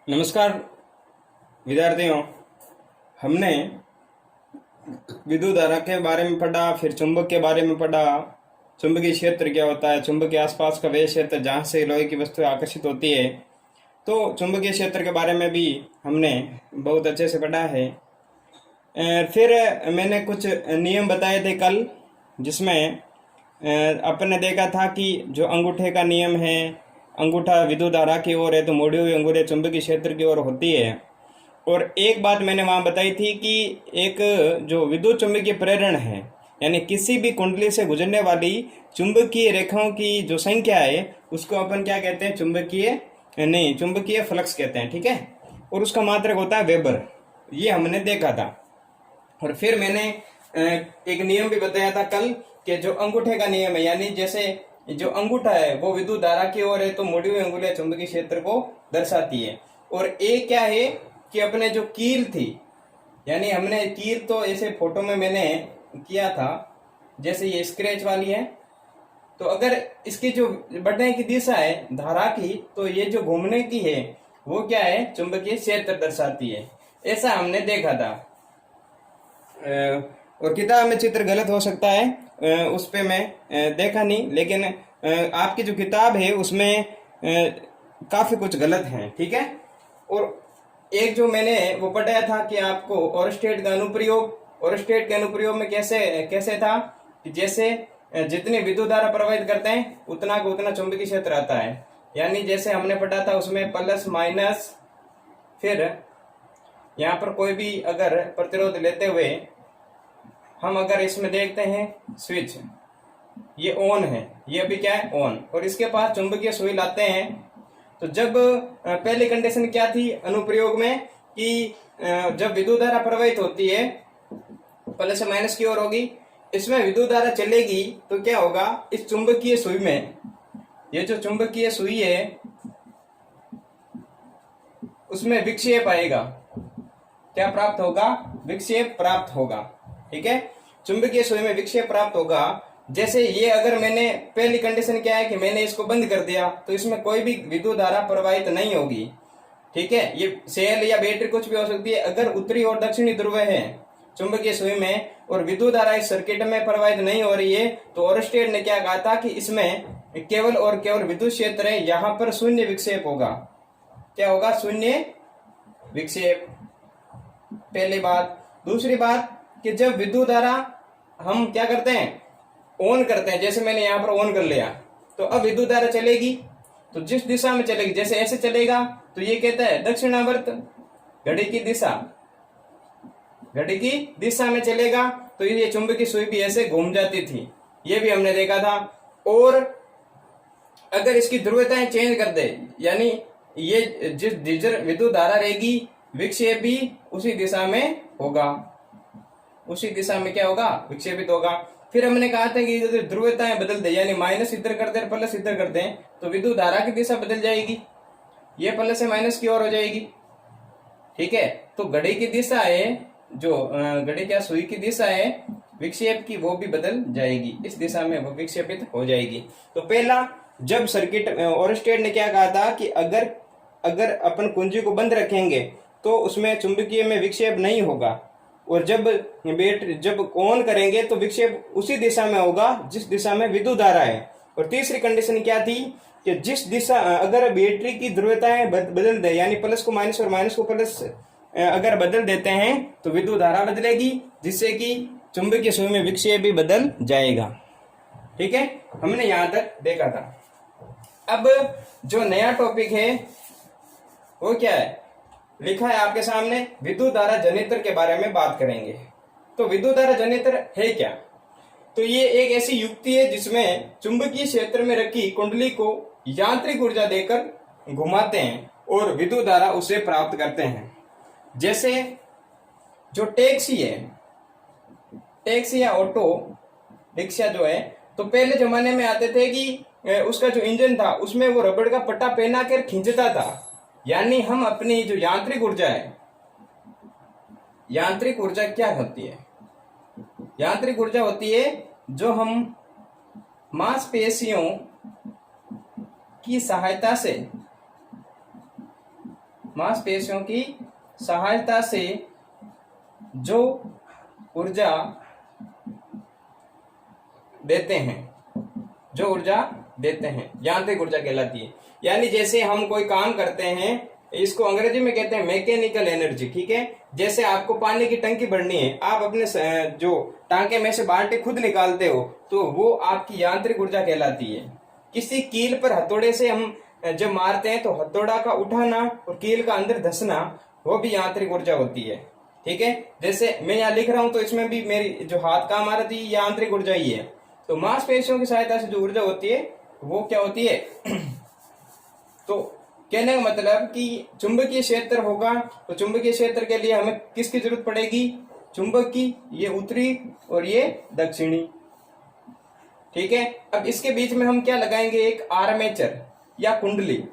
नमस्कार विद्यार्थियों। हमने विद्युत धारा के बारे में पढ़ा, फिर चुंबक के बारे में पढ़ा। चुंबकीय क्षेत्र क्या होता है, चुंबक के आसपास का वह क्षेत्र जहाँ से लोहे की वस्तुएं आकर्षित होती है। तो चुंबकीय क्षेत्र के बारे में भी हमने बहुत अच्छे से पढ़ा है। फिर मैंने कुछ नियम बताए थे कल, जिसमें अपन ने देखा था कि जो अंगूठे का नियम है, अंगूठा विद्युत धारा की ओर है तो मुड़ी हुई अंगुलियां चुंबकीय क्षेत्र की ओर होती है। और एक बात मैंने वहाँ बताई थी कि एक जो विद्युत चुंबकीय प्रेरण है, यानी किसी भी कुंडली से गुजरने वाली चुंबकीय रेखाओं की जो संख्या है उसको अपन क्या कहते हैं, चुंबकीय फ्लक्स कहते हैं। ठीक है, और उसका मात्रक होता है वेबर। ये हमने देखा था। और फिर मैंने एक नियम भी बताया था कल कि जो अंगूठे का नियम है, यानी जैसे जो अंगूठा है वो विद्युत धारा की ओर है तो मुड़ी हुई अंगुलियां चुंबकीय क्षेत्र को दर्शाती है। और ए क्या है कि अपने जो कील थी, यानी हमने कील तो ऐसे फोटो में मैंने किया था, जैसे ये स्क्रैच वाली है, तो अगर इसकी जो बढ़ने की दिशा है धारा की, तो ये जो घूमने की है वो क्या है, चुंबकीय क्षेत्र दर्शाती है। ऐसा हमने देखा था। और किताब में चित्र गलत हो सकता है, उस पे मैं देखा नहीं, लेकिन आपकी जो किताब है उसमें काफी कुछ गलत है। ठीक है, और एक जो मैंने वो पढ़ाया था कि आपको ओरस्टेड का अनुप्रयोग, ओरस्टेड के अनुप्रयोग में कैसे था कि जैसे जितनी विद्युत धारा प्रवाहित करते हैं उतना का उतना चुंबकीय क्षेत्र आता है। यानी जैसे हमने पढ़ा था उसमें प्लस माइनस, फिर यहाँ पर कोई भी अगर प्रतिरोध लेते हुए हम अगर इसमें देखते हैं स्विच, ये ऑन है, ये अभी क्या है, ऑन, और इसके पास चुंबकीय सुई लाते हैं। तो जब पहली कंडीशन क्या थी अनुप्रयोग में कि जब विद्युत धारा प्रवाहित होती है प्लस से माइनस की ओर होगी, इसमें विद्युत धारा चलेगी तो क्या होगा, इस चुंबकीय सुई में, ये जो चुंबकीय सुई है उसमें विक्षेप आएगा। क्या प्राप्त होगा, विक्षेप प्राप्त होगा। ठीक है, चुंबकीय सुई में विक्षेप प्राप्त होगा। जैसे ये अगर मैंने पहली कंडीशन क्या है कि मैंने इसको बंद कर दिया तो इसमें कोई भी विद्युत धारा प्रवाहित नहीं होगी। ठीक है, ये सेल या बैटरी कुछ भी हो सकती है। अगर उत्तरी और दक्षिणी ध्रुव है चुंबकीय सुई में और विद्युत धारा इस सर्किट में प्रवाहित नहीं हो रही है, तो ओरस्टेड ने क्या कहा था कि इसमें केवल और केवल विद्युत क्षेत्र है, यहाँ पर शून्य विक्षेप होगा। क्या होगा, शून्य विक्षेप। पहली बात। दूसरी बात कि जब विद्युत धारा हम क्या करते हैं, ऑन करते हैं, जैसे मैंने यहाँ पर ऑन कर लिया, तो अब विद्युत धारा चलेगी तो जिस दिशा में चलेगी, जैसे ऐसे चलेगा तो ये कहता है दक्षिणावर्त, घड़ी की दिशा में चलेगा, तो ये चुंबकीय सुई भी ऐसे घूम जाती थी, ये भी हमने देखा था। और अगर इसकी ध्रुवताएं चेंज कर दे, यानी ये जिस विद्युत धारा रहेगी विक्षेप भी उसी दिशा में होगा, उसी दिशा में क्या होगा, विक्षेपित होगा। फिर हमने कहा था कि यदि ध्रुवताएं बदल दे, यानी माइनस इधर कर दे प्लस इधर कर दें, तो विद्युत धारा की दिशा बदल जाएगी, ये प्लस से माइनस की ओर हो जाएगी। ठीक है, तो घड़ी की दिशा है, जो घड़ी क्या सुई की दिशा है विक्षेप की, वो भी बदल जाएगी, इस दिशा में वो विक्षेपित हो जाएगी। तो पहला, जब सर्किट ओरस्टेड ने क्या कहा था कि अगर अपन कुंजी को बंद रखेंगे तो उसमें चुंबकीय में विक्षेप नहीं होगा, और जब ऑन करेंगे तो विक्षेप उसी दिशा में होगा जिस दिशा में विद्युत धारा है। और तीसरी कंडीशन क्या थी कि जिस दिशा, अगर बैटरी की ध्रुवताएं बदल दे, यानी प्लस को माइनस और माइनस को प्लस अगर बदल देते हैं तो विद्युत धारा बदलेगी, जिससे कि चुंबकीय सुई में विक्षेप भी बदल जाएगा। ठीक है, हमने यहां तक देखा था। अब जो नया टॉपिक है वो क्या है, लिखा है आपके सामने, विद्युत धारा जनरेटर के बारे में बात करेंगे। तो विद्युत धारा जनरेटर है क्या, तो ये एक ऐसी युक्ति है जिसमें चुंबकीय क्षेत्र में रखी कुंडली को यांत्रिक ऊर्जा देकर घुमाते हैं और विद्युत धारा उसे प्राप्त करते हैं। जैसे जो टैक्सी या ऑटो रिक्शा जो है, तो पहले जमाने में आते थे कि उसका जो इंजन था उसमें वो रबड़ का पट्टा पहना कर खींचता था। यानी हम अपनी जो यांत्रिक ऊर्जा है, यांत्रिक ऊर्जा क्या होती है, यांत्रिक ऊर्जा होती है जो हम मांसपेशियों की सहायता से मांसपेशियों की सहायता से जो ऊर्जा देते हैं, जो ऊर्जा देते हैं यांत्रिक ऊर्जा कहलाती है। यानी जैसे हम कोई काम करते हैं, इसको अंग्रेजी में कहते हैं मैकेनिकल एनर्जी, ठीक है। जैसे आपको पानी की टंकी भरनी है, आप अपने जो टांके में से बाल्टी खुद निकालते हो, तो वो आपकी यांत्रिक ऊर्जा कहलाती है। किसी कील पर हथौड़े से हम जब मारते हैं तो हथौड़ा का उठाना और कील का अंदर धंसना, वो भी यांत्रिक ऊर्जा होती है, ठीक है। जैसे मैं यहाँ लिख रहा हूं तो इसमें भी मेरी जो हाथ काम आ रही है, यांत्रिक ऊर्जा ही है। तो मांसपेशियों की सहायता से जो ऊर्जा होती है वो क्या होती है तो कहने का मतलब कि चुंबकीय क्षेत्र होगा, तो चुंबकीय क्षेत्र के लिए हमें किसकी जरूरत पड़ेगी, चुंबक की। ये उत्तरी और ये दक्षिणी, ठीक है। अब इसके बीच में हम क्या लगाएंगे, एक आर्मेचर या कुंडली,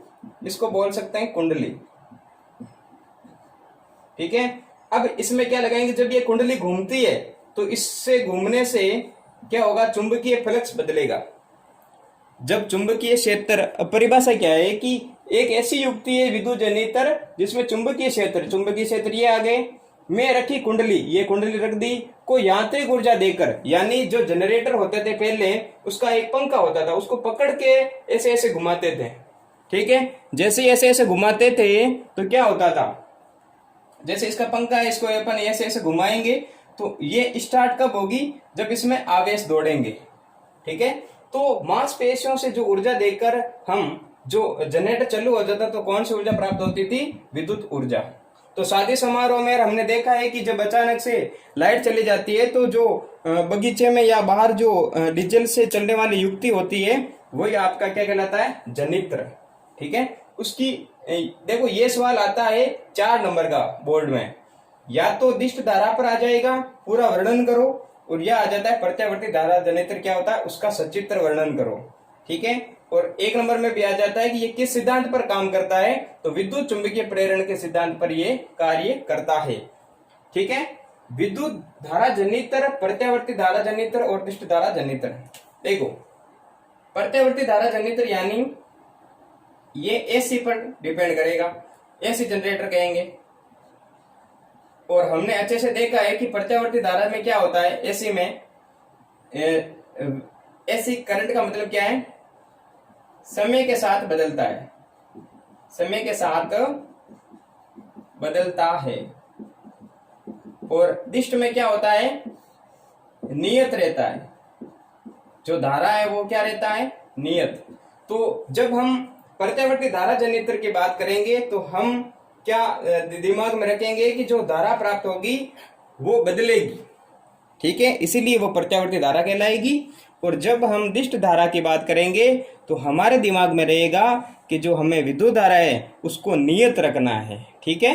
इसको बोल सकते हैं कुंडली, ठीक है। अब इसमें क्या लगाएंगे, जब ये कुंडली घूमती है तो इससे घूमने से क्या होगा, चुंबकीय फ्लक्स बदलेगा। जब चुंबकीय क्षेत्र, परिभाषा क्या है कि एक ऐसी युक्ति है विद्युत जनरेटर जिसमें चुंबकीय क्षेत्र ये आगे में रखी कुंडली, ये कुंडली रख दी, को यांत्रिक ऊर्जा देकर, यानी जो जनरेटर होते थे पहले, उसका एक पंखा होता था, उसको पकड़ के ऐसे ऐसे घुमाते थे, ठीक है। जैसे ऐसे ऐसे घुमाते थे तो क्या होता था, जैसे इसका पंखा है, इसको अपन ऐसे ऐसे घुमाएंगे तो ये स्टार्ट कब होगी, जब इसमें आवेश दौड़ेंगे, ठीक है। तो मांसपेशियों से जो ऊर्जा देकर हम जो जनरेटर चालू हो जाता तो कौन सी ऊर्जा प्राप्त होती थी, विद्युत ऊर्जा। तो शादी समारोह में हमने देखा है कि जब अचानक से लाइट चली जाती है तो जो बगीचे में या बाहर जो डीजल से चलने वाली युक्ति होती है वही आपका क्या कहलाता है, जनित्र, ठीक है। उसकी देखो ये सवाल आता है 4 नंबर का बोर्ड में, या तो दिष्ट धारा पर आ जाएगा पूरा वर्णन करो, और यह आ जाता है प्रत्यावर्ती धारा जनित्र क्या होता है उसका सचित्र वर्णन करो, ठीक है। और 1 नंबर में भी आ जाता है कि ये किस सिद्धांत पर काम करता है, तो विद्युत चुंबकीय प्रेरण के सिद्धांत पर ये कार्य करता है, ठीक है। विद्युत धारा जनित्र, प्रत्यावर्ती धारा जनित्र और दिष्ट धारा जनित्र। देखो प्रत्यावर्ती धारा जनित्र यानी ये एसी पर डिपेंड करेगा, एसी जनरेटर कहेंगे। और हमने अच्छे से देखा है कि प्रत्यावर्ती धारा में क्या होता है, एसी में एसी करंट का मतलब क्या है, समय के साथ बदलता है, समय के साथ बदलता है। और दिष्ट में क्या होता है, नियत रहता है, जो धारा है वो क्या रहता है, नियत। तो जब हम प्रत्यावर्ती धारा जनित्र की बात करेंगे तो हम क्या दिमाग में रखेंगे कि जो धारा प्राप्त होगी वो बदलेगी, ठीक है, इसीलिए वो प्रत्यावर्ती धारा कहलाएगी। और जब हम दिष्ट धारा की बात करेंगे तो हमारे दिमाग में रहेगा कि जो हमें विद्युत धारा है उसको नियत रखना है, ठीक है।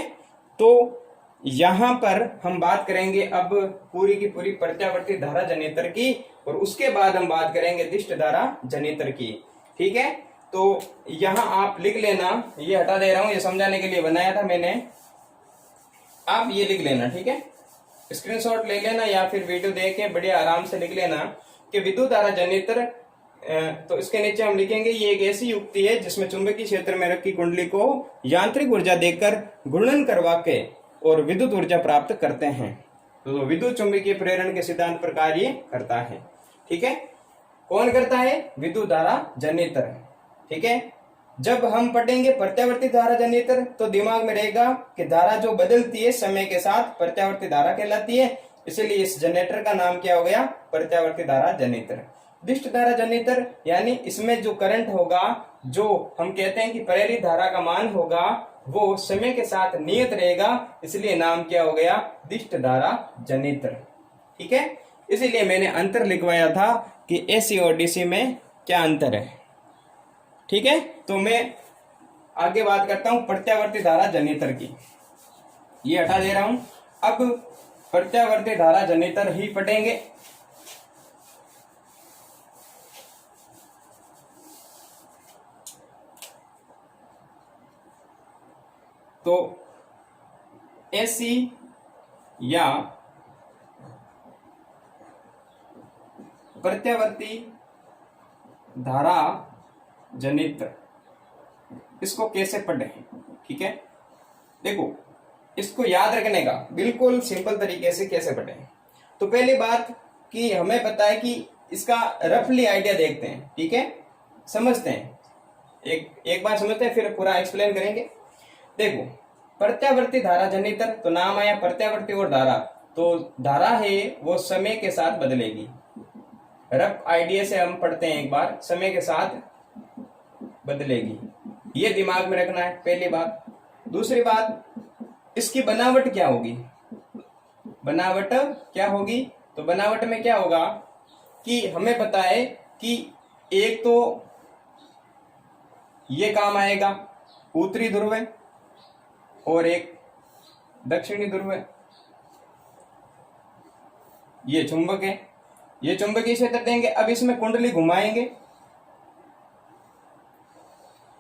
तो यहाँ पर हम बात करेंगे अब पूरी की पूरी प्रत्यावर्ती धारा जनित्र की, और उसके बाद हम बात करेंगे दिष्ट धारा जनित्र की, ठीक है। तो यहाँ आप लिख लेना, ये हटा दे रहा हूं, ये समझाने के लिए बनाया था मैंने, आप ये लिख लेना, ठीक है। स्क्रीनशॉट ले लेना या फिर वीडियो देख के बढ़िया आराम से लिख लेना कि विद्युत धारा जनित्र। तो इसके नीचे हम लिखेंगे ये एक ऐसी युक्ति है जिसमें चुंबकीय क्षेत्र में रखी कुंडली को यांत्रिक ऊर्जा देकर घूर्णन करवा के और विद्युत ऊर्जा प्राप्त करते हैं। तो विद्युत चुंबकीय प्रेरण के सिद्धांत पर कार्य करता है, ठीक है। कौन करता है, विद्युत धारा जनित्र, ठीक है। जब हम पढ़ेंगे प्रत्यावर्ती धारा जनित्र तो दिमाग में रहेगा कि धारा जो बदलती है समय के साथ प्रत्यावर्ती धारा कहलाती है, इसलिए इस जनरेटर का नाम क्या हो गया, प्रत्यावर्ती धारा जनित्र। दिष्ट धारा जनित्र यानी इसमें जो करंट होगा, जो हम कहते हैं कि प्रेरित धारा का मान होगा, वो समय के साथ नियत रहेगा, इसलिए नाम क्या हो गया, दिष्ट धारा जनित्र, ठीक है। इसीलिए मैंने अंतर लिखवाया था कि एसी और डीसी में क्या अंतर है, ठीक है। तो मैं आगे बात करता हूं प्रत्यावर्ती धारा जनित्र की, ये हटा दे रहा हूं। अब प्रत्यावर्ती धारा जनित्र ही पढ़ेंगे। तो एसी या प्रत्यावर्ती धारा जनित्र, इसको कैसे पढ़ें, ठीक है। देखो इसको याद रखने का बिल्कुल सिंपल तरीके से कैसे पढ़े। तो पहली बात कि हमें पता है कि इसका रफली आइडिया देखते हैं, ठीक है, समझते हैं, एक बार समझते हैं फिर पूरा एक्सप्लेन करेंगे। देखो प्रत्यावर्ती धारा जनितर, तो नाम आया प्रत्यावर्ती और धारा, तो धारा है वो समय के साथ बदलेगी। रफ आइडिया से हम पढ़ते हैं एक बार, समय के साथ बदलेगी, ये दिमाग में रखना है पहली बात। दूसरी बात, इसकी बनावट क्या होगी, बनावट क्या होगी, तो बनावट में क्या होगा कि हमें पता है कि एक तो ये काम आएगा उत्तरी ध्रुव है और एक दक्षिणी ध्रुव है, ये चुंबक है, ये चुंबकीय क्षेत्र देंगे। अब इसमें कुंडली घुमाएंगे,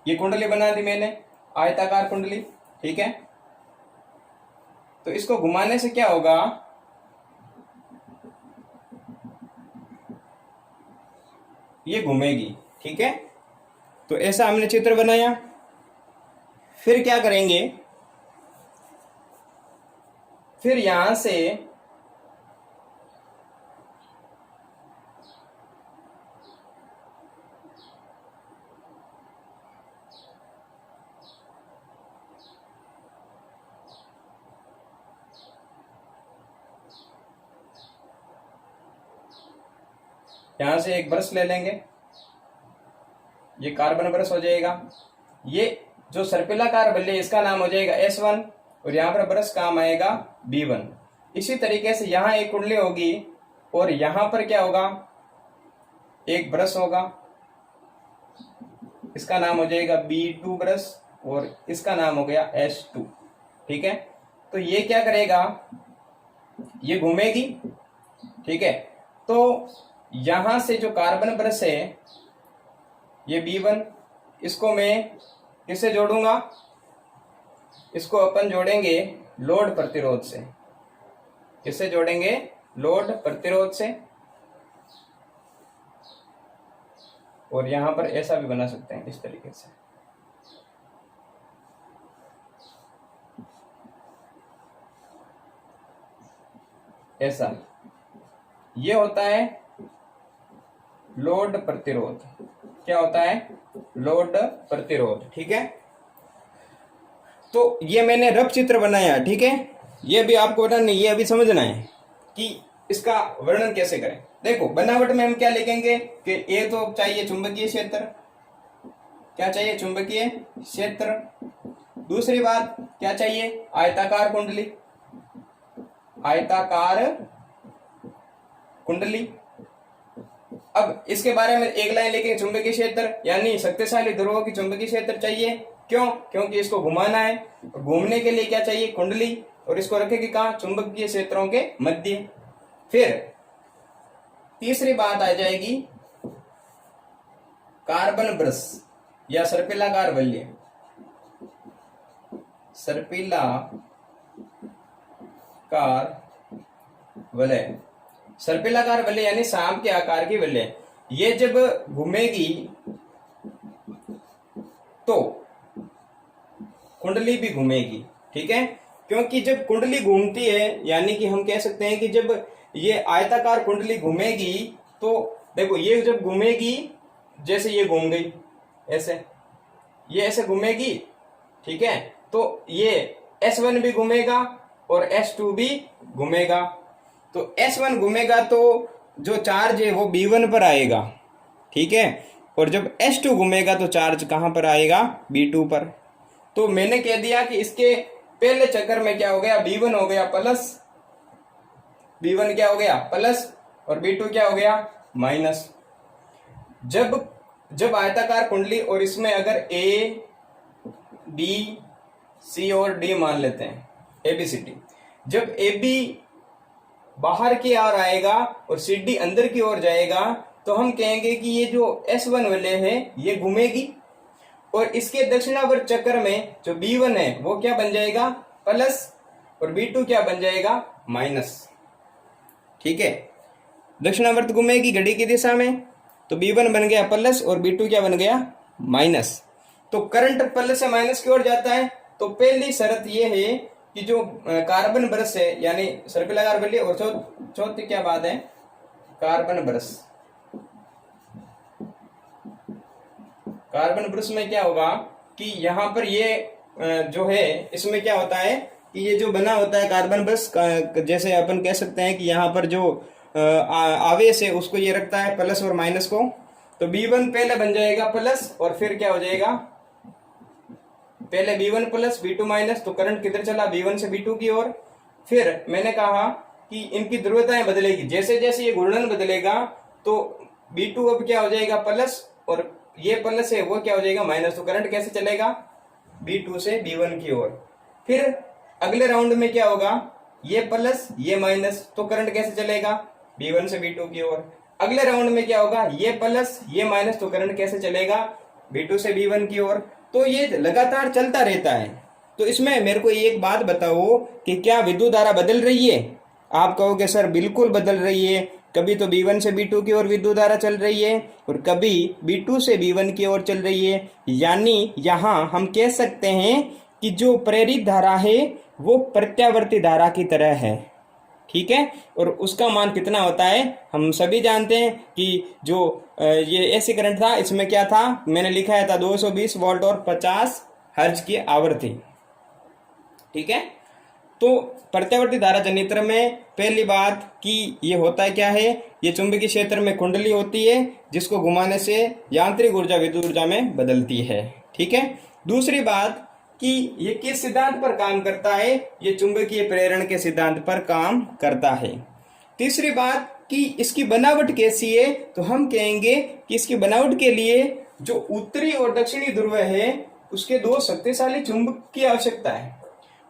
ये कुंडली बना दी मैंने, आयताकार कुंडली, ठीक है। तो इसको घुमाने से क्या होगा, ये घूमेगी, ठीक है। तो ऐसा हमने चित्र बनाया। फिर क्या करेंगे, फिर यहां से एक ब्रश ले लेंगे, ये कार्बन ब्रश हो जाएगा। ये जो सर्पिलाकार बल्ले इसका नाम हो जाएगा S1 और यहाँ पर ब्रश काम आएगा B1। इसी तरीके से यहाँ एक कुंडली होगी और यहाँ पर क्या होगा, एक ब्रश होगा, इसका नाम हो जाएगा B2 ब्रश और इसका नाम हो गया S2, ठीक है। तो ये क्या करेगा, ये घूमेगी, ठीक है। तो यहां से जो कार्बन ब्रश है ये B1, इसको मैं किससे जोड़ूंगा, इसको अपन जोड़ेंगे लोड प्रतिरोध से। किससे जोड़ेंगे, लोड प्रतिरोध से। और यहां पर ऐसा भी बना सकते हैं इस तरीके से, ऐसा, ये होता है लोड प्रतिरोध। क्या होता है, लोड प्रतिरोध, ठीक है। तो ये मैंने रफ चित्र बनाया, ठीक है। ये भी आपको बताना, ये अभी समझना है कि इसका वर्णन कैसे करें। देखो बनावट में हम क्या लिखेंगे कि ये तो चाहिए चुंबकीय क्षेत्र, क्या चाहिए, चुंबकीय क्षेत्र। दूसरी बात क्या चाहिए, आयताकार कुंडली, आयताकार कुंडली। अब इसके बारे में एक लाइन लिखेंगे, चुंबकीय क्षेत्र यानी शक्तिशाली ध्रुवों की चुंबकीय क्षेत्र चाहिए। क्यों, क्योंकि इसको घुमाना है, घूमने के लिए क्या चाहिए, कुंडली, और इसको रखेगी कहाँ, चुंबकीय क्षेत्रों के मध्य। फिर तीसरी बात आ जाएगी कार्बन ब्रश या सर्पिलाकार बल्ले, सर्पिलाकार वलय, सर्पिलाकार वलय यानी सांप के आकार की वलय। ये जब घूमेगी तो कुंडली भी घूमेगी, ठीक है। क्योंकि जब कुंडली घूमती है, यानी कि हम कह सकते हैं कि जब ये आयताकार कुंडली घूमेगी तो देखो ये जब घूमेगी, जैसे ये घूम गई ऐसे, ये ऐसे घूमेगी, ठीक है। तो ये S1 भी घूमेगा और S2 भी घूमेगा। तो S1 घूमेगा तो जो चार्ज है वो B1 पर आएगा, ठीक है। और जब S2 घूमेगा तो चार्ज कहां पर आएगा, B2 पर। तो मैंने कह दिया कि इसके पहले चक्कर में क्या हो गया, B1 हो गया प्लस, B1 क्या हो गया प्लस और B2 क्या हो गया माइनस। जब आयताकार कुंडली और इसमें अगर A, B, C और D मान लेते हैं, ABCD, जब AB बाहर की ओर आएगा और CD अंदर की ओर जाएगा तो हम कहेंगे कि ये जो S1 वलय है ये घूमेगी और इसके दक्षिणावर्त चक्कर में जो B1 है वो क्या बन जाएगा प्लस और B2 क्या बन जाएगा माइनस, ठीक है। दक्षिणावर्त घूमेगी घड़ी की दिशा में तो B1 बन गया प्लस और B2 क्या बन गया माइनस। तो करंट प्लस से माइनस की ओर जाता है तो पहली शर्त ये है कि जो कार्बन ब्रश है यानी सर्पिलाकार बल्ली, और चौथी क्या बात है, कार्बन ब्रश। कार्बन ब्रश में क्या होगा कि यहाँ पर ये जो है इसमें क्या होता है कि ये जो बना होता है कार्बन ब्रश, जैसे अपन कह सकते हैं कि यहाँ पर जो आवेश है उसको ये रखता है प्लस और माइनस को, तो B1 पहले बन जाएगा प्लस और फिर क्या हो जाएगा, पहले B1 प्लस B2 माइनस, तो करंट किधर चला, B1 से B2 की ओर। फिर मैंने कहा कि इनकी ध्रुवताएं बदलेगी, जैसे जैसे ये घूर्णन बदलेगा तो B2 अब क्या हो जाएगा प्लस, और ये प्लस है वो क्या हो जाएगा माइनस, तो करंट कैसे चलेगा B2 से B1 की ओर। फिर अगले राउंड में क्या होगा, ये प्लस ये माइनस, तो करंट कैसे चलेगा B1 से B2 की ओर। अगले राउंड में क्या होगा, ये प्लस ये माइनस, तो करंट कैसे चलेगा B2 से B1 की ओर। तो ये लगातार चलता रहता है। तो इसमें मेरे को एक बात बताओ कि क्या विद्युत धारा बदल रही है? आप कहोगे सर बिल्कुल बदल रही है, कभी तो B1 से B2 की ओर विद्युत धारा चल रही है और कभी B2 से B1 की ओर चल रही है। यानी यहाँ हम कह सकते हैं कि जो प्रेरित धारा है वो प्रत्यावर्ती धारा की तरह है, ठीक है। और उसका मान कितना होता है, हम सभी जानते हैं कि जो ये एसी करंट था इसमें क्या था, मैंने लिखा था 220 वोल्ट और 50 हर्ट्ज की आवृत्ति, ठीक है। तो प्रत्यावर्ती धारा जनरेटर में पहली बात कि ये होता है क्या है, ये चुंबकीय क्षेत्र में कुंडली होती है जिसको घुमाने से यांत्रिक ऊर्जा विद्युत ऊर्जा में बदलती है, ठीक है। दूसरी बात कि ये किस सिद्धांत पर काम करता है, ये चुंबकीय प्रेरण के सिद्धांत पर काम करता है। तीसरी बात कि इसकी बनावट कैसी है, तो हम कहेंगे कि इसकी बनावट के लिए जो उत्तरी और दक्षिणी ध्रुव है उसके दो शक्तिशाली चुंबक की आवश्यकता है,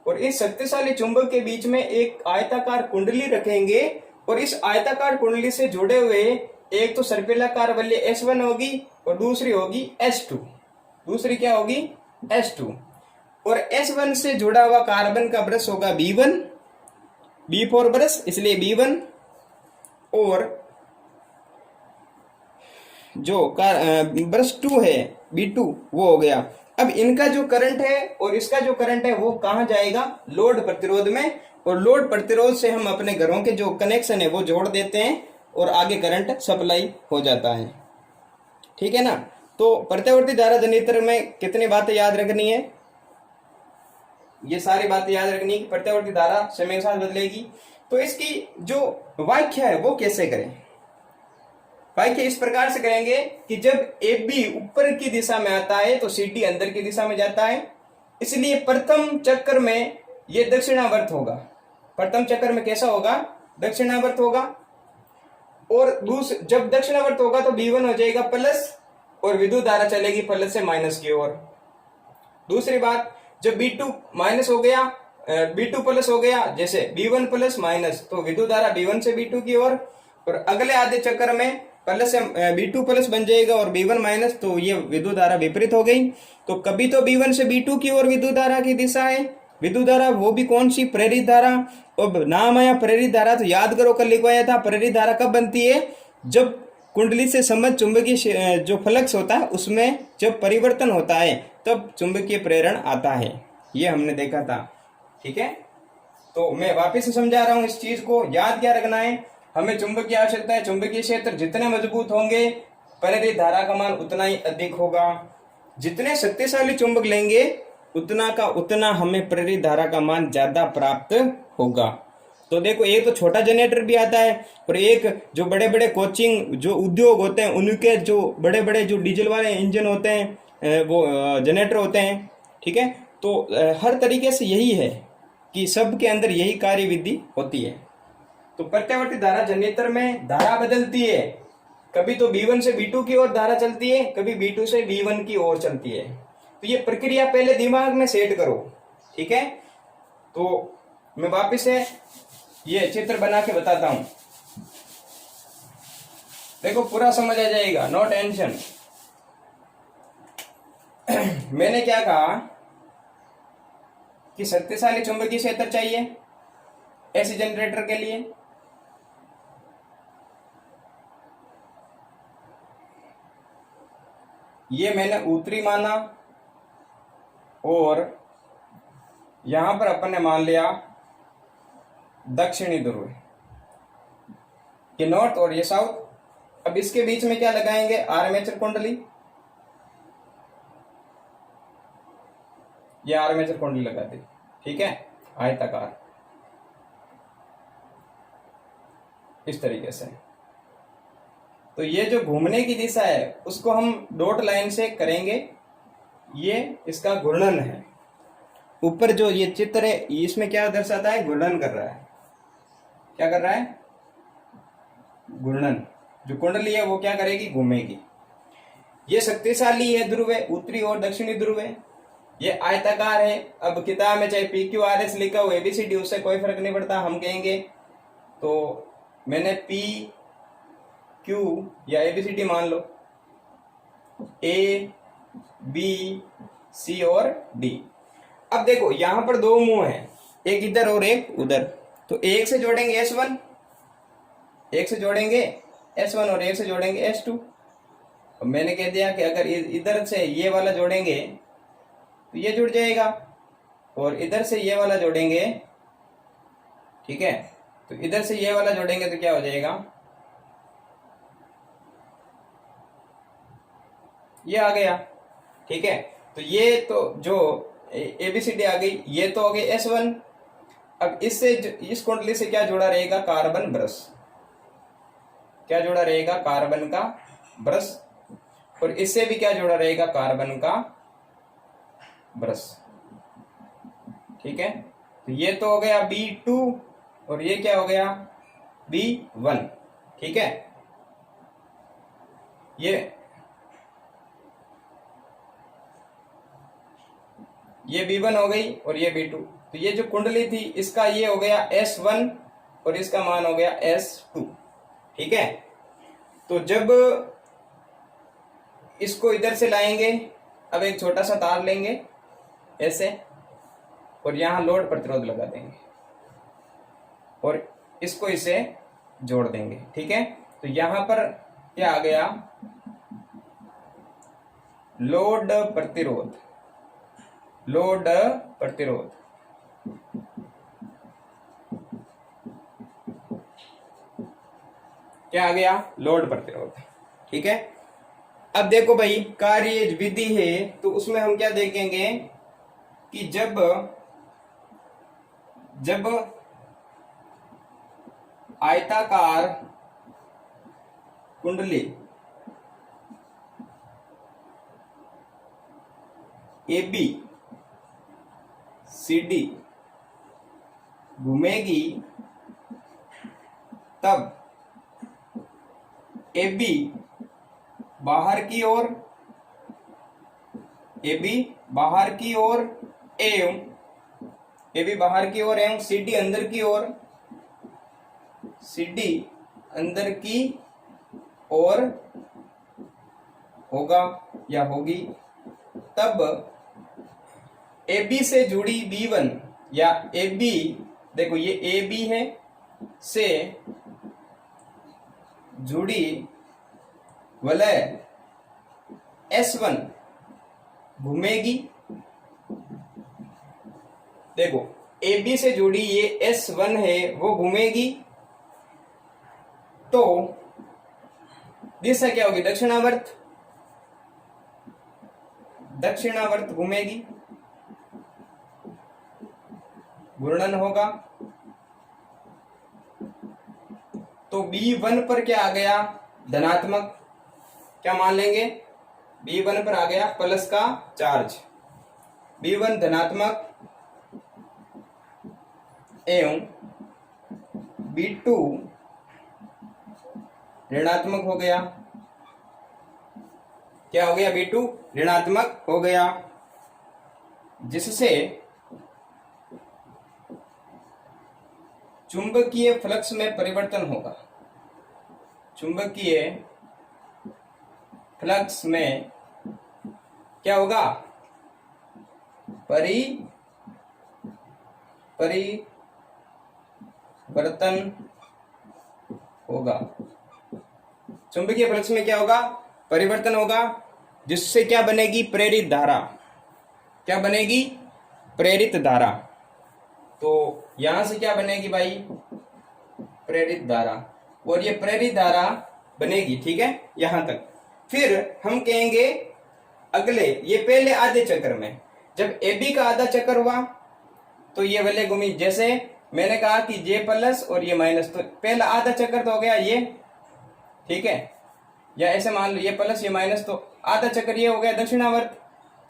और इस शक्तिशाली चुंबक के बीच में एक आयताकार कुंडली रखेंगे, और इस आयताकार कुंडली से जुड़े हुए एक तो सर्पिलाकार बल्ली S1 होगी और दूसरी होगी S2, दूसरी क्या होगी S2, और S1 से जुड़ा हुआ कार्बन का ब्रश होगा B1, B4 ब्रश इसलिए B1, और जो ब्रश 2 है B2 वो हो गया। अब इनका जो करंट है और इसका जो करंट है वो कहाँ जाएगा, लोड प्रतिरोध में, और लोड प्रतिरोध से हम अपने घरों के जो कनेक्शन है वो जोड़ देते हैं और आगे करंट सप्लाई हो जाता है, ठीक है ना। तो प्रत्यावर्ती धारा जनरेटर में कितनी बातें याद रखनी है, ये सारी बातें याद रखनी है। प्रत्यावर्ती धारा समय के साथ बदलेगी। तो इसकी जो व्याख्या है वो कैसे करें, व्याख्या इस प्रकार से करेंगे कि जब AB ऊपर की दिशा में आता है तो CD अंदर की दिशा में जाता है, इसलिए प्रथम चक्कर में ये दक्षिणावर्त होगा, प्रथम चक्कर में कैसा होगा, दक्षिणावर्त होगा, और जब दक्षिणावर्त होगा तो B1 हो जाएगा प्लस और विद्युत धारा चलेगी प्लस से माइनस की ओर। दूसरी बात, जब B2 माइनस हो गया, B2 प्लस हो गया, जैसे B1 प्लस माइनस, तो विद्युत धारा B1 से B2 की ओर, और अगले आधे चक्कर में प्लस से B2 प्लस बन जाएगा और B1 माइनस, तो ये विद्युत धारा विपरीत हो गई। तो कभी तो B1 से B2 की ओर विद्युत धारा की दिशा है, विद्युत धारा वो भी कौन सी, प्रेरित धारा। अब नाम आया प्रेरित धारा तो याद करो कल लिखवाया था, प्रेरित धारा कब बनती है, जब कुंडली से संबद्ध चुंबकीय जो फ्लक्स होता है उसमें जब परिवर्तन होता है तब चुंबकीय प्रेरण आता है, ये हमने देखा था, ठीक है। तो मैं वापस से समझा रहा हूं, इस चीज को याद क्या रखना है, हमें चुंबक की आवश्यकता है, चुंबकीय क्षेत्र जितने मजबूत होंगे प्रेरित धारा का मान उतना ही अधिक होगा, जितने शक्तिशाली चुंबक लेंगे उतना का उतना हमें प्रेरित धारा का मान ज्यादा प्राप्त होगा। तो देखो एक तो छोटा जनरेटर भी आता है, और एक जो बड़े बड़े कोचिंग जो उद्योग होते हैं उनके जो बड़े बड़े जो डीजल वाले इंजन होते हैं वो जनरेटर होते हैं, ठीक है। तो हर तरीके से यही है कि सबके अंदर यही कार्य विधि होती है। तो प्रत्यावर्ती धारा जनरेटर में धारा बदलती है, कभी तो B1 से B2 की ओर धारा चलती है, कभी B2 से B1 की ओर चलती है। तो ये प्रक्रिया पहले दिमाग में सेट करो, ठीक है। तो मैं वापस से ये चित्र बना के बताता हूं, देखो पूरा समझ आ जाएगा, नो टेंशन। मैंने क्या कहा कि शक्तिशाली चुंबकीय क्षेत्र चाहिए ऐसे जनरेटर के लिए, ये मैंने उत्तरी माना और यहां पर अपन ने मान लिया दक्षिणी ध्रुव, ये नॉर्थ और ये साउथ। अब इसके बीच में क्या लगाएंगे, आर्मेचर कुंडली, ये आर्मेचर कुंडली लगा दी, ठीक है, आयताकार इस तरीके से। तो ये जो घूमने की दिशा है उसको हम डॉट लाइन से करेंगे, ये इसका घूर्णन है। ऊपर जो ये चित्र है इसमें क्या दर्शाता है, घूर्णन कर रहा है। क्या कर रहा है, घूर्णन। जो कुंडली है वो क्या करेगी, घूमेगी। ये शक्तिशाली है ध्रुव है, उत्तरी और दक्षिणी ध्रुव है। ये आयताकार है। अब किताब में चाहे PQRS लिखा हो ABCD, उससे कोई फर्क नहीं पड़ता। हम कहेंगे तो मैंने PQ या ABCD मान लो, A B C और D। अब देखो यहां पर दो मुंह हैं, एक इधर और एक उधर। तो एक से जोड़ेंगे S1, एक से जोड़ेंगे S1 और एक से जोड़ेंगे S2। अब मैंने कह दिया कि अगर इधर से ये वाला जोड़ेंगे तो ये जुड़ जाएगा, और इधर से ये वाला जोड़ेंगे, ठीक है, तो इधर से ये वाला जोड़ेंगे तो क्या हो जाएगा, ये आ गया, ठीक है। तो ये तो जो ABCD आ गई, ये तो हो गई S1। अब इससे इस कुंडली से क्या जुड़ा रहेगा, कार्बन ब्रश। क्या जुड़ा रहेगा, कार्बन का ब्रश। और इससे भी क्या जुड़ा रहेगा, कार्बन का ब्रश, ठीक है। तो ये तो हो गया B2 और ये क्या हो गया, B1, ठीक है। ये B1 हो गई और ये B2। तो ये जो कुंडली थी इसका ये हो गया S1 और इसका मान हो गया S2, ठीक है। तो जब इसको इधर से लाएंगे, अब एक छोटा सा तार लेंगे ऐसे, और यहां लोड प्रतिरोध लगा देंगे और इसको इसे जोड़ देंगे, ठीक है। तो यहां पर क्या आ गया, लोड प्रतिरोध, लोड प्रतिरोध। क्या आ गया, लोड प्रतिरोध, ठीक है। अब देखो भाई, कार्य विधि है तो उसमें हम क्या देखेंगे कि जब आयताकार कुंडली ABCD घूमेगी, तब AB बाहर की ओर, AB बाहर की ओर एवं AB बाहर की ओर एवं CD अंदर की ओर, CD अंदर की ओर होगा या होगी। तब AB से जुड़ी B1 या AB, देखो ये AB है, से जुड़ी वलय S1 घूमेगी। देखो AB से जुड़ी ये S1 है वो घूमेगी, तो दिशा क्या होगी, दक्षिणावर्त, दक्षिणावर्त घूमेगी, घूर्णन होगा। तो B1 पर क्या आ गया, धनात्मक। क्या मान लेंगे, B1 पर आ गया प्लस का चार्ज, B1 धनात्मक एवं B2 ऋणात्मक हो गया। क्या हो गया, B2 ऋणात्मक हो गया, जिससे चुंबकीय फ्लक्स में परिवर्तन होगा। चुंबकीय फ्लक्स में क्या होगा, परिवर्तन होगा। चुंबकीय फ्लक्स में क्या होगा, परिवर्तन होगा, जिससे क्या बनेगी, प्रेरित धारा। क्या बनेगी, प्रेरित धारा। तो यहां से क्या बनेगी भाई, प्रेरित धारा, और ये प्रेरित धारा बनेगी, ठीक है यहां तक। फिर हम कहेंगे अगले, ये पहले आधे चक्र में जब ए बी का आधा चक्कर हुआ तो ये वाले घूमी, जैसे मैंने कहा कि जे प्लस और ये माइनस, तो पहला आधा चक्कर तो हो गया ये, ठीक है, या ऐसे मान लो ये प्लस ये माइनस, तो आधा चक्कर ये हो गया दक्षिणावर्त।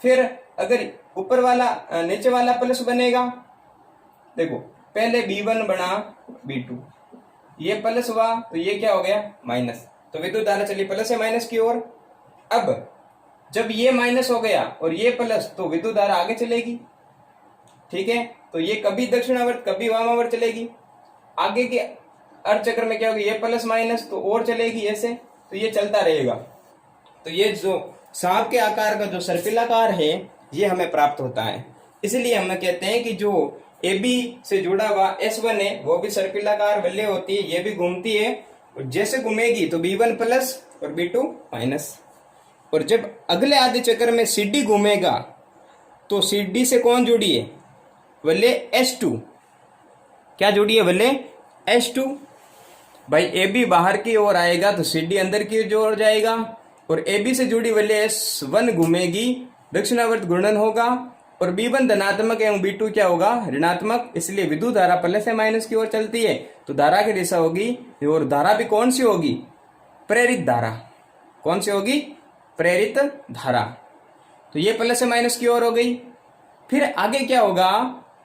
फिर अगर ऊपर वाला नीचे वाला प्लस बनेगा, देखो पहले B1 बना B2, ये प्लस हुआ तो ये क्या हो गया माइनस, तो विद्युत धारा चली प्लस से माइनस की ओर। अब जब ये माइनस हो गया और ये प्लस, तो विद्युत धारा आगे चलेगी, ठीक है, तो ये कभी दक्षिणावर्त कभी वामावर्त चलेगी। आगे के अर्धचक्र में क्या होगा, ये प्लस माइनस तो और चलेगी ऐसे, तो ये चलता रहेगा। तो ये जो सांप के आकार का जो सर्पिलाकार है ये हमें प्राप्त होता है। इसलिए हम कहते हैं कि जो ए बी से जुड़ा हुआ S1 है वो भी सर्पिलाकार वलय होती है, ये भी घूमती है, और जैसे घूमेगी तो B1 प्लस और B2 माइनस। और जब अगले आधे चक्र में CD घूमेगा तो CD से कौन जुड़ी है, वलय S2, क्या जुड़ी है, वलय S2। भाई AB बाहर की ओर आएगा तो CD अंदर की ओर जाएगा, और AB से जुड़ी वलय S1 घूमेगी, दक्षिणावर्त घूर्णन होगा, और B1 धनात्मक एवं B2 क्या होगा, ऋणात्मक, इसलिए विद्युत धारा प्लस से माइनस की ओर चलती है, तो धारा की दिशा होगी, और धारा भी कौन सी होगी, प्रेरित धारा। कौन सी होगी, प्रेरित धारा। तो ये प्लस से माइनस की ओर हो गई। फिर आगे क्या होगा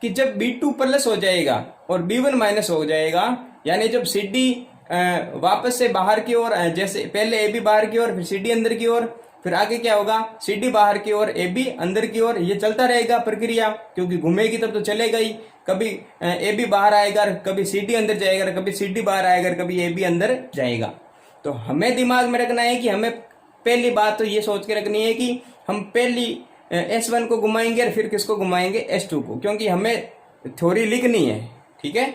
कि जब B2 प्लस हो जाएगा और B1 माइनस हो जाएगा, यानी जब CD वापस से बाहर की ओर, जैसे पहले AB बाहर की ओर, फिर CD अंदर की ओर, फिर आगे क्या होगा, CD बाहर की ओर, AB अंदर की ओर, ये चलता रहेगा प्रक्रिया, क्योंकि घूमेगी तब तो चलेगा ही। कभी AB बाहर आएगा, कभी CD अंदर जाएगा, कभी CD बाहर आएगा, कभी AB अंदर जाएगा। तो हमें दिमाग में रखना है कि हमें पहली बात तो ये सोच के रखनी है कि हम पहली S1 को घुमाएंगे और फिर किसको घुमाएंगे, S2 को, क्योंकि हमें थ्योरी लिखनी है, ठीक है।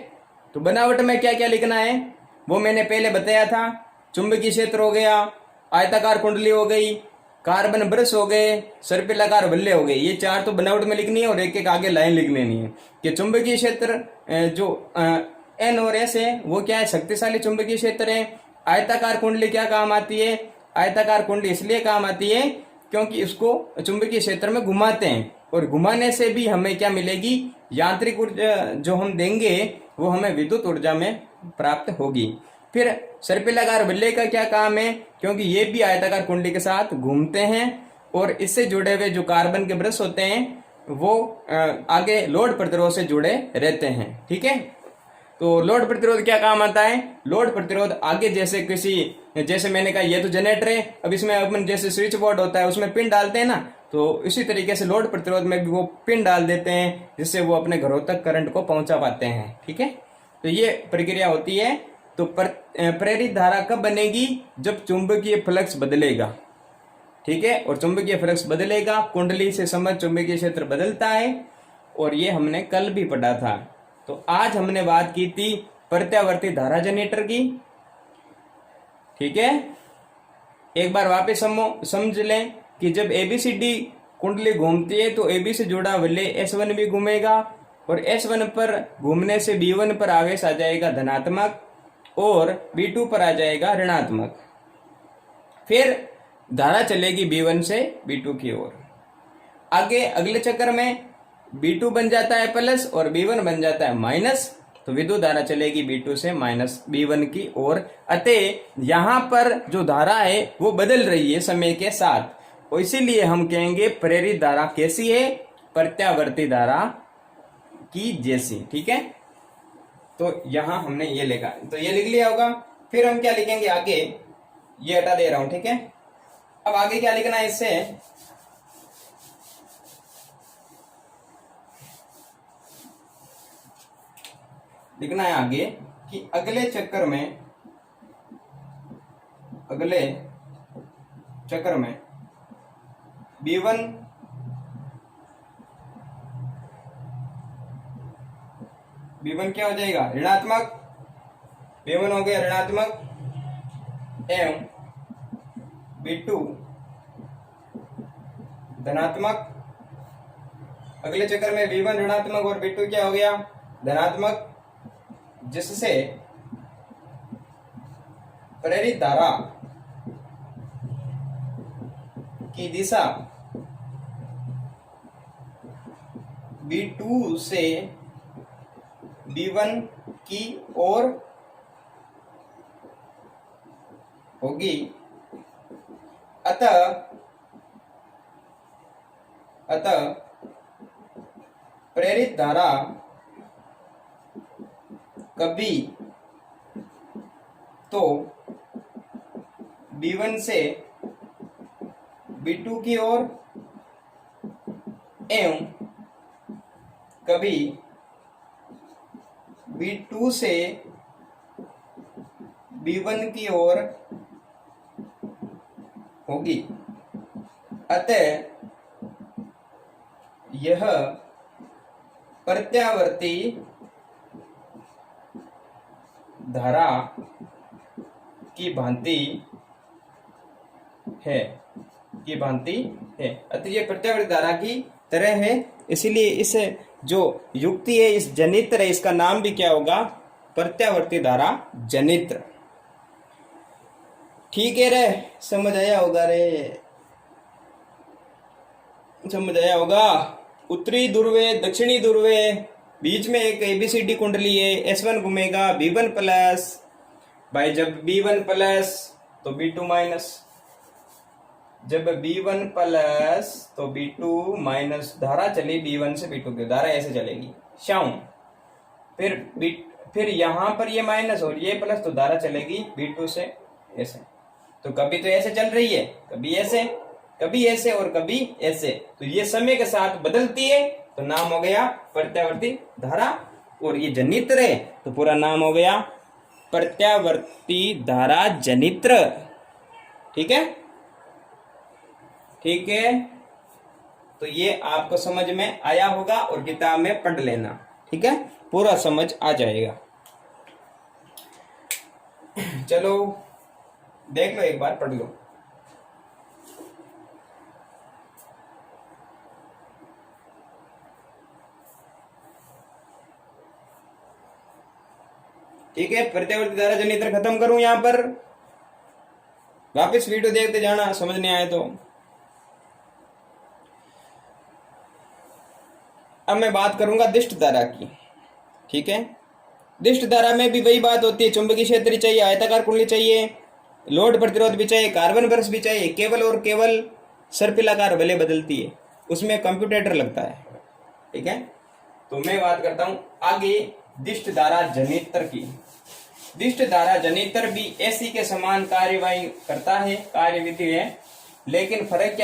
तो बनावट में क्या क्या लिखना है वो मैंने पहले बताया था। चुंबकीय क्षेत्र हो गया, आयताकार कुंडली हो गई, कार्बन ब्रश हो गए, सर्पिलाकार बल्ले हो गए, ये चार तो बनावट में लिखनी है, और एक एक आगे लाइन लिख लेनी है कि चुंबकीय क्षेत्र जो N और S है वो क्या है, शक्तिशाली चुंबकीय क्षेत्र है। आयताकार कुंडली क्या काम आती है, आयताकार कुंडली इसलिए काम आती है क्योंकि इसको चुंबकीय क्षेत्र में घुमाते हैं, और घुमाने से भी हमें क्या मिलेगी, यांत्रिक ऊर्जा जो हम देंगे वो हमें विद्युत ऊर्जा में प्राप्त होगी। फिर सर्पिलाकार बल्ले का क्या काम है, क्योंकि ये भी आयताकार कुंडली के साथ घूमते हैं, और इससे जुड़े हुए जो कार्बन के ब्रश होते हैं वो आगे लोड प्रतिरोध से जुड़े रहते हैं, ठीक है। तो लोड प्रतिरोध क्या काम आता है, लोड प्रतिरोध आगे जैसे मैंने कहा ये तो जनरेटर है, अब इसमें अपन जैसे स्विच बोर्ड होता है उसमें पिन डालते हैं ना, तो इसी तरीके से लोड प्रतिरोध में भी वो पिन डाल देते हैं, जिससे वो अपने घरों तक करंट को पहुंचा पाते हैं, ठीक है। तो ये प्रक्रिया होती है। तो प्रेरित धारा कब बनेगी, जब चुंबकीय फ्लक्स बदलेगा, ठीक है, और चुंबकीय फ्लक्स बदलेगा, कुंडली से संबंध चुंबकीय क्षेत्र बदलता है, और ये हमने कल भी पढ़ा था। तो आज हमने बात की थी प्रत्यावर्ती धारा जनरेटर की, ठीक है। एक बार वापस समझ लें कि जब ABCD कुंडली घूमती है तो AB से जुड़ा वलय S1 भी घूमेगा, और S1 पर घूमने से B1 पर आवेश आ जाएगा धनात्मक, और B2 पर आ जाएगा ऋणात्मक। फिर धारा चलेगी B1 से B2 की ओर। आगे अगले चक्कर में B2 बन जाता है प्लस और B1 बन जाता है माइनस, तो विद्युत धारा चलेगी B2 से माइनस B1 की ओर। अतः यहाँ पर जो धारा है वो बदल रही है समय के साथ, और इसीलिए हम कहेंगे प्रेरित धारा कैसी है, प्रत्यावर्ती धारा की जैसी, ठीक है। तो यहां हमने ये लिखा, तो ये लिख लिया होगा। फिर हम क्या लिखेंगे आगे, ये हटा दे रहा हूं, ठीक है। अब आगे क्या लिखना है, इससे लिखना है आगे कि अगले चक्कर में B1 क्या हो जाएगा, ऋणात्मक, B1 हो गया ऋणात्मक, एवं B2 धनात्मक। अगले चक्कर में B1 ऋणात्मक और B2 क्या हो गया, धनात्मक जिससे प्रेरित धारा की दिशा B2 से B1 की ओर होगी। अतः प्रेरित धारा कभी तो B1 से B2 की ओर एवं कभी B2 से B1 की ओर होगी। अतः यह प्रत्यावर्ती धारा की भांति है, अतः यह प्रत्यावर्ती धारा की तरह है। इसीलिए इस जो युक्ति है, इस जनित्र है, इसका नाम भी क्या होगा? प्रत्यावर्ती धारा जनित्र। ठीक है रे, समझ आया होगा रे, समझ आया होगा। उत्तरी ध्रुवे, दक्षिणी ध्रुवे, बीच में एक ABCD कुंडली है, S1 घूमेगा, B1 प्लस, भाई जब B1 प्लस तो B2 माइनस, जब B1 प्लस तो B2 माइनस, धारा चली B1 से B2 की, धारा ऐसे चलेगी शाउन। फिर यहां पर ये माइनस और ये प्लस, तो धारा चलेगी B2 से ऐसे। तो कभी तो ऐसे चल रही है, कभी ऐसे और कभी ऐसे, तो ये समय के साथ बदलती है, तो नाम हो गया प्रत्यावर्ती धारा। और ये जनित्र है तो पूरा नाम हो गया प्रत्यावर्ती धारा जनित्र। ठीक है, ठीक है, तो ये आपको समझ में आया होगा और किताब में पढ़ लेना। ठीक है, पूरा समझ आ जाएगा। चलो देख लो, एक बार पढ़ लो। ठीक है, प्रत्यावर्ती धारा जनित्र खत्म करूं यहां पर, वापस वीडियो देखते जाना, समझ नहीं आए तो। अब मैं बात करूंगा दिष्ट धारा की। ठीक है, दिष्ट धारा में भी वही बात होती है, चुंबकीय क्षेत्र चाहिए, आयताकार कुंडली चाहिए, लोड प्रतिरोध भी चाहिए, कार्बन ब्रश भी चाहिए, केवल और केवल सर्पिलाकार भले बदलती है, उसमें कंप्यूटेटर लगता है। ठीक है, तो मैं बात करता हूं आगे दिष्ट धारा जनित्र की। दिष्ट धारा जनित्र भी ऐसी के समान कार्यवाही करता है, कार्यविधि है, लेकिन फर्क क्या है?